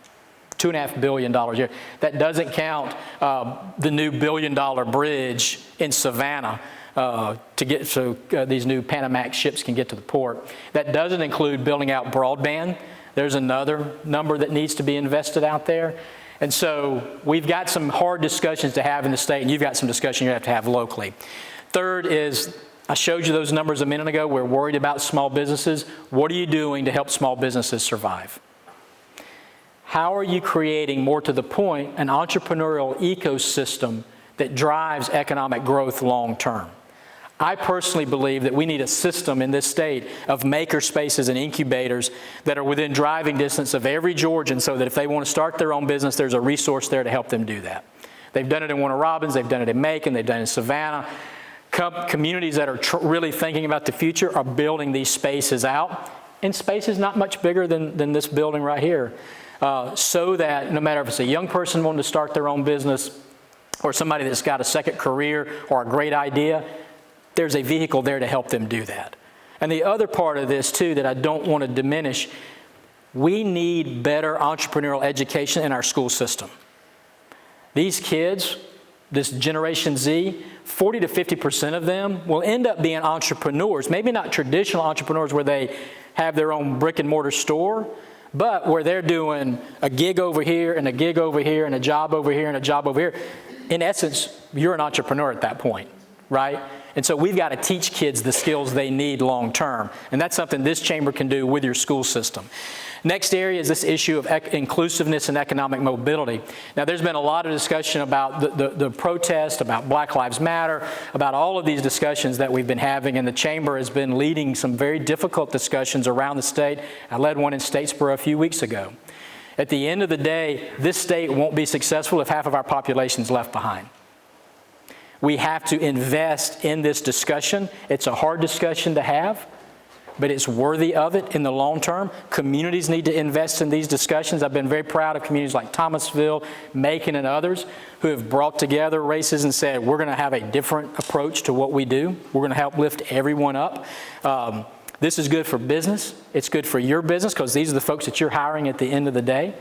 $2.5 billion a year. That doesn't count the new $1 billion bridge in Savannah to get so these new Panamax ships can get to the port. That doesn't include building out broadband. There's another number that needs to be invested out there. And so we've got some hard discussions to have in the state, and you've got some discussion you have to have locally. Third is, I showed you those numbers a minute ago. We're worried about small businesses. What are you doing to help small businesses survive? How are you creating, more to the point, an entrepreneurial ecosystem that drives economic growth long term? I personally believe that we need a system in this state of maker spaces and incubators that are within driving distance of every Georgian so that if they want to start their own business, there's a resource there to help them do that. They've done it in Warner Robins, they've done it in Macon, they've done it in Savannah. Communities that are really thinking about the future are building these spaces out, and spaces not much bigger than this building right here, so that no matter if it's a young person wanting to start their own business or somebody that's got a second career or a great idea, there's a vehicle there to help them do that. And the other part of this too that I don't want to diminish, we need better entrepreneurial education in our school system. These kids, this Generation Z, 40 to 50% of them will end up being entrepreneurs. Maybe not traditional entrepreneurs where they have their own brick and mortar store, but where they're doing a gig over here and a gig over here and a job over here and a job over here. In essence, you're an entrepreneur at that point, right? And so we've got to teach kids the skills they need long term. And that's something this chamber can do with your school system. Next area is this issue of inclusiveness and economic mobility. Now, there's been a lot of discussion about the protest, about Black Lives Matter, about all of these discussions that we've been having, and the chamber has been leading some very difficult discussions around the state. I led one in Statesboro a few weeks ago. At the end of the day, this state won't be successful if half of our population is left behind. We have to invest in this discussion. It's a hard discussion to have, but it's worthy of it in the long term. Communities need to invest in these discussions. I've been very proud of communities like Thomasville, Macon, and others who have brought together races and said, we're going to have a different approach to what we do. We're going to help lift everyone up. This is good for business. It's good for your business because these are the folks that you're hiring at the end of the day.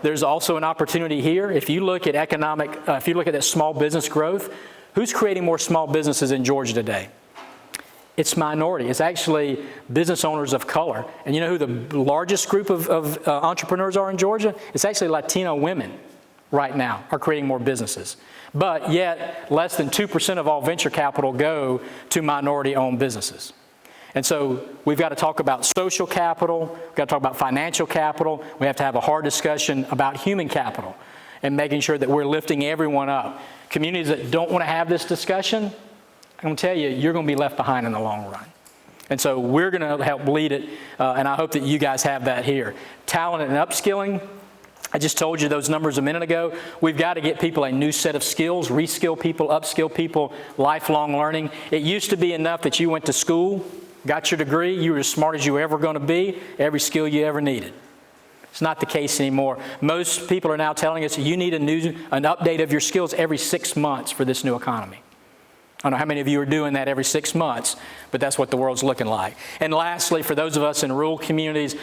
There's also an opportunity here. If you look at if you look at that small business growth, who's creating more small businesses in Georgia today? It's minority. It's actually business owners of color. And you know who the largest group of entrepreneurs are in Georgia? It's actually Latino women right now are creating more businesses. But yet, less than 2% of all venture capital go to minority-owned businesses. And so we've got to talk about social capital, we've got to talk about financial capital, we have to have a hard discussion about human capital and making sure that we're lifting everyone up. Communities that don't want to have this discussion, I'm going to tell you, you're going to be left behind in the long run. And so we're going to help lead it, and I hope that you guys have that here. Talent and upskilling, I just told you those numbers a minute ago. We've got to get people a new set of skills, reskill people, upskill people, lifelong learning. It used to be enough that you went to school, got your degree, you were as smart as you were ever going to be, every skill you ever needed. It's not the case anymore. Most people are now telling us you need an update of your skills every 6 months for this new economy. I don't know how many of you are doing that every 6 months, but that's what the world's looking like. And lastly, for those of us in rural communities,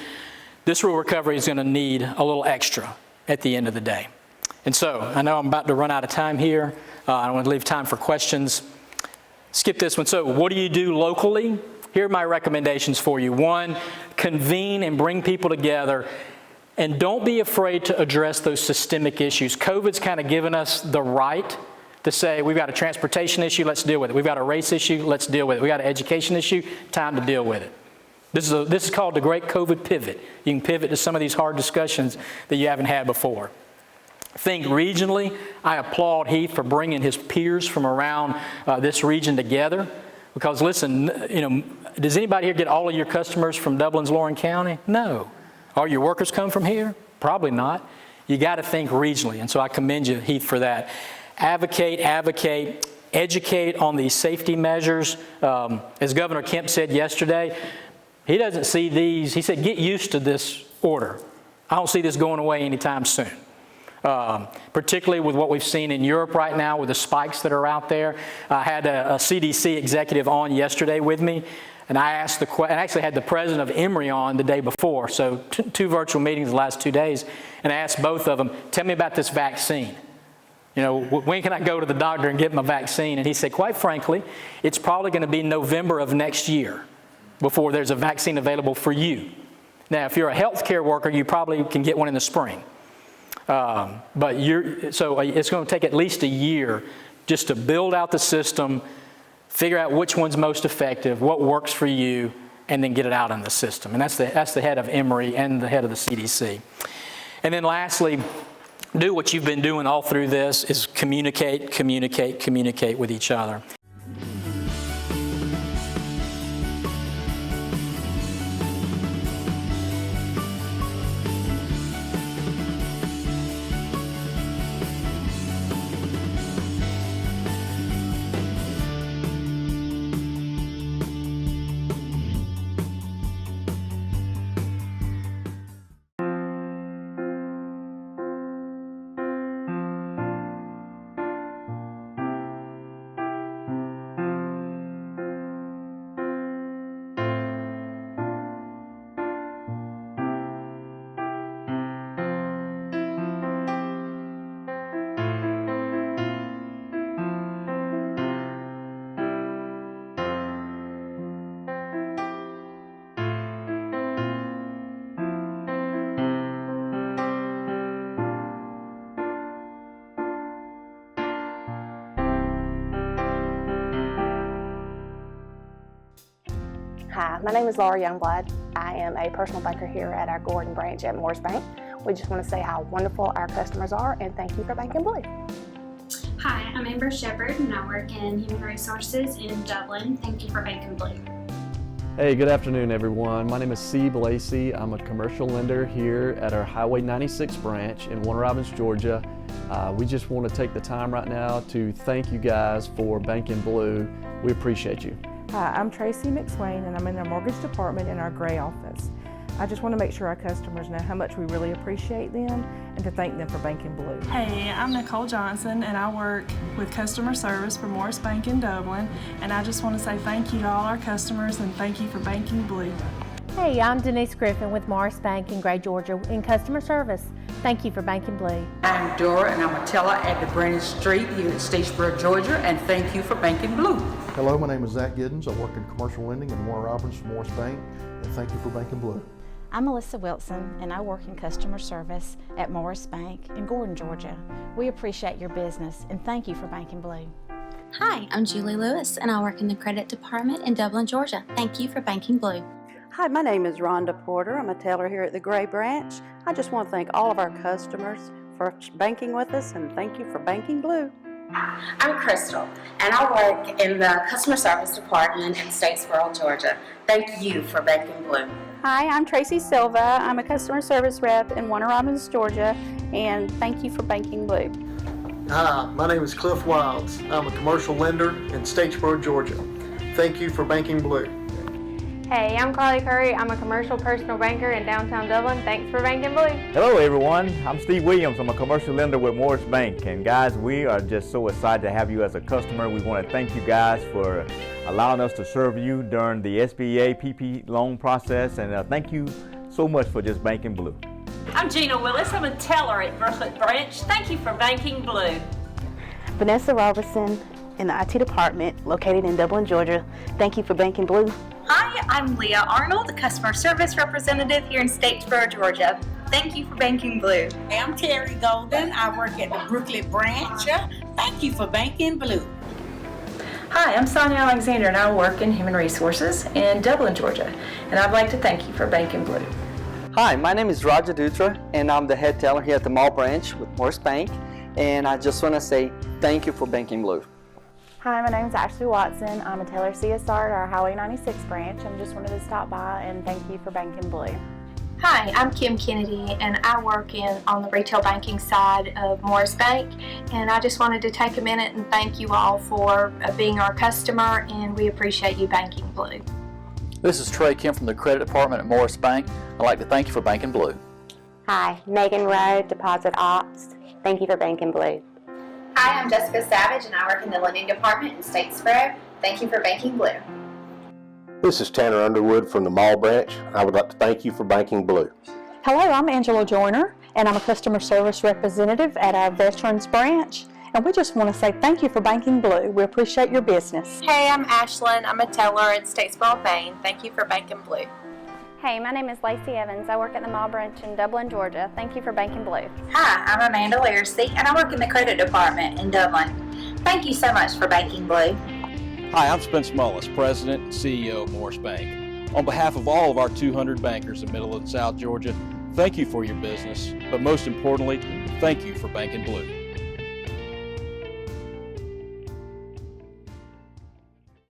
this rural recovery is going to need a little extra at the end of the day. And so I know I'm about to run out of time here. I want to leave time for questions. Skip this one. So what do you do locally? Here are my recommendations for you. One, convene and bring people together. And don't be afraid to address those systemic issues. COVID's kind of given us the right to say, we've got a transportation issue, let's deal with it. We've got a race issue, let's deal with it. We've got an education issue, time to deal with it. This is called the Great COVID Pivot. You can pivot to some of these hard discussions that you haven't had before. Think regionally. I applaud Heath for bringing his peers from around this region together. Because listen, does anybody here get all of your customers from Dublin's Loran County? No. All your workers come from here? Probably not. You got to think regionally, and so I commend you, Heath, for that. Advocate, educate on these safety measures. As Governor Kemp said yesterday, he doesn't see these. He said, get used to this order. I don't see this going away anytime soon. Particularly with what we've seen in Europe right now with the spikes that are out there. I had a CDC executive on yesterday with me, and I asked I actually had the president of Emory on the day before, so two virtual meetings the last 2 days, and I asked both of them, tell me about this vaccine. When can I go to the doctor and get my vaccine? And he said, quite frankly, it's probably going to be November of next year before there's a vaccine available for you. Now, if you're a healthcare worker, you probably can get one in the spring. So it's going to take at least a year just to build out the system, figure out which one's most effective, what works for you, and then get it out in the system. And that's the head of Emory and the head of the CDC. And then lastly, do what you've been doing all through this, is communicate with each other. Hi, my name is Laura Youngblood. I am a personal banker here at our Gordon branch at Morris Bank. We just want to say how wonderful our customers are and thank you for Banking Blue. Hi, I'm Amber Shepard and I work in Human Resources in Dublin. Thank you for Banking Blue. Hey, good afternoon everyone. My name is Steve Lacey. I'm a commercial lender here at our Highway 96 branch in Warner Robins, Georgia. We just want to take the time right now to thank you guys for Banking Blue. We appreciate you. Hi, I'm Tracy McSwain and I'm in the mortgage department in our gray office. I just want to make sure our customers know how much we really appreciate them and to thank them for Banking Blue. Hey, I'm Nicole Johnson and I work with customer service for Morris Bank in Dublin, and I just want to say thank you to all our customers and thank you for Banking Blue. Hey, I'm Denise Griffin with Morris Bank in Gray, Georgia in customer service. Thank you for Banking Blue. I'm Dora and I'm a teller at the Brennan Street here in Statesboro, Georgia, and thank you for Banking Blue. Hello, my name is Zach Giddens. I work in commercial lending in Warner Robins for Morris Bank, and thank you for Banking Blue. I'm Melissa Wilson and I work in customer service at Morris Bank in Gordon, Georgia. We appreciate your business and thank you for Banking Blue. Hi, I'm Julie Lewis and I work in the credit department in Dublin, Georgia. Thank you for Banking Blue. Hi, my name is Rhonda Porter. I'm a teller here at the Gray Branch. I just want to thank all of our customers for banking with us and thank you for Banking Blue. I'm Crystal and I work in the customer service department in Statesboro, Georgia. Thank you for Banking Blue. Hi, I'm Tracy Silva. I'm a customer service rep in Warner Robins, Georgia, and thank you for Banking Blue. Hi, my name is Cliff Wilds. I'm a commercial lender in Statesboro, Georgia. Thank you for Banking Blue. Hey, I'm Carly Curry. I'm a commercial personal banker in downtown Dublin. Thanks for Banking Blue. Hello everyone, I'm Steve Williams. I'm a commercial lender with Morris Bank. And guys, we are just so excited to have you as a customer. We want to thank you guys for allowing us to serve you during the SBA PP loan process. And thank you so much for just Banking Blue. I'm Gina Willis. I'm a teller at Brooklet Branch. Thank you for banking blue. Vanessa Robertson in the IT department located in Dublin, Georgia. Thank you for banking blue. Hi, I'm Leah Arnold, the customer service representative here in Statesboro, Georgia. Thank you for banking blue. Hey, I'm Terry Golden. I work at the Brooklet Branch. Thank you for banking blue. Hi, I'm Sonia Alexander and I work in Human Resources in Dublin, Georgia. And I'd like to thank you for banking blue. Hi, my name is Roger Dutra and I'm the head teller here at the Mall Branch with Morris Bank. And I just want to say thank you for banking blue. Hi, my name is Ashley Watson. I'm a teller CSR at our Highway 96 branch and just wanted to stop by and thank you for banking blue. Hi, I'm Kim Kennedy and I work on the retail banking side of Morris Bank, and I just wanted to take a minute and thank you all for being our customer, and we appreciate you banking blue. This is Trey Kim from the credit department at Morris Bank. I'd like to thank you for banking blue. Hi, Megan Rowe, Deposit Ops. Thank you for banking blue. Hi, I'm Jessica Savage and I work in the lending department in Statesboro. Thank you for banking blue. This is Tanner Underwood from the Mall Branch. I would like to thank you for banking blue. Hello, I'm Angela Joyner, and I'm a customer service representative at our Veterans Branch. And we just want to say thank you for banking blue. We appreciate your business. Hey, I'm Ashlyn. I'm a teller at Statesboro, Maine. Thank you for banking blue. Hey, my name is Lacey Evans. I work at the Mall Branch in Dublin, Georgia. Thank you for banking blue. Hi, I'm Amanda Laracy and I work in the credit department in Dublin. Thank you so much for banking blue. Hi, I'm Spence Mullis, President and CEO of Morris Bank. On behalf of all of our 200 bankers in Middle and South Georgia, thank you for your business, but most importantly, thank you for banking blue.